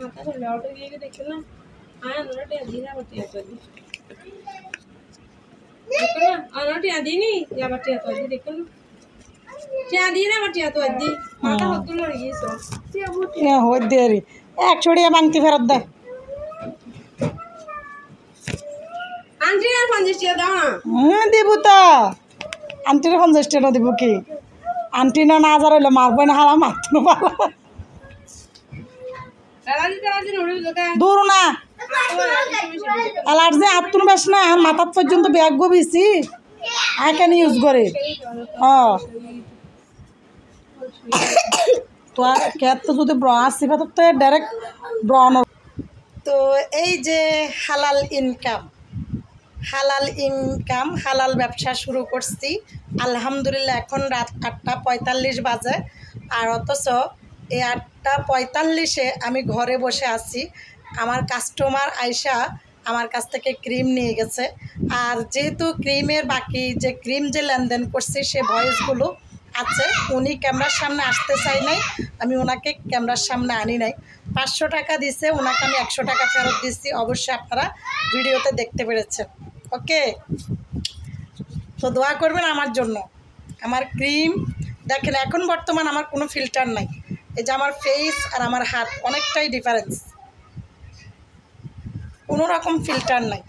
माता को लौट गई कि देख ना आया नोटे अधीना बटिया तो दी देखो ना अनोटे अधी नहीं या बटिया तो दी देखो ना क्या अधीना बटिया तो दी माता होतुल लगी सो ये हो देरी एक छोड़िया मांगती फेरत दे आंटी ना 50 টাকা দাও না দিব তো আন্টির 50 টাকা দিব কি আন্টি না না হাজার হইলে মারবো না হালা মারতো পালা দাদি নড়ে লাগা দূর না অ্যালার্জি আত্মন বাস না মাথা পর্যন্ত ব্যাগ গবিছি আই ক্যান ইউজ করে তো কেত তো যদি ব্র আসি তো ডাইরেক্ট ব্রন তো এই যে হালাল ইনকাম হালাল ব্যবসা শুরু করছি আলহামদুলিল্লাহ। এখন রাত 8:45 বাজে আর অথচ এই 8:45-এ আমি ঘরে বসে আছি। আমার কাস্টমার আয়শা আমার কাছ থেকে ক্রিম নিয়ে গেছে। আর যেহেতু ক্রিমের বাকি যে ক্রিম যে লেনদেন করছি সে ভয়েসগুলো আছে, উনি ক্যামেরার সামনে আসতে চাই নাই, আমি ওনাকে ক্যামেরার সামনে আনি নাই। 500 টাকা দিছে, ওনাকে আমি 100 টাকা ফেরত দিচ্ছি। অবশ্যই আপনারা ভিডিওতে দেখতে পেরেছেন। ওকে, তো দোয়া করবেন আমার জন্য। আমার ক্রিম দেখেন, এখন বর্তমান আমার কোনো ফিল্টার নাই। এই যে আমার ফেস আর আমার হাত অনেকটাই ডিফারেন্স, কোনো রকম ফিল্টার নাই।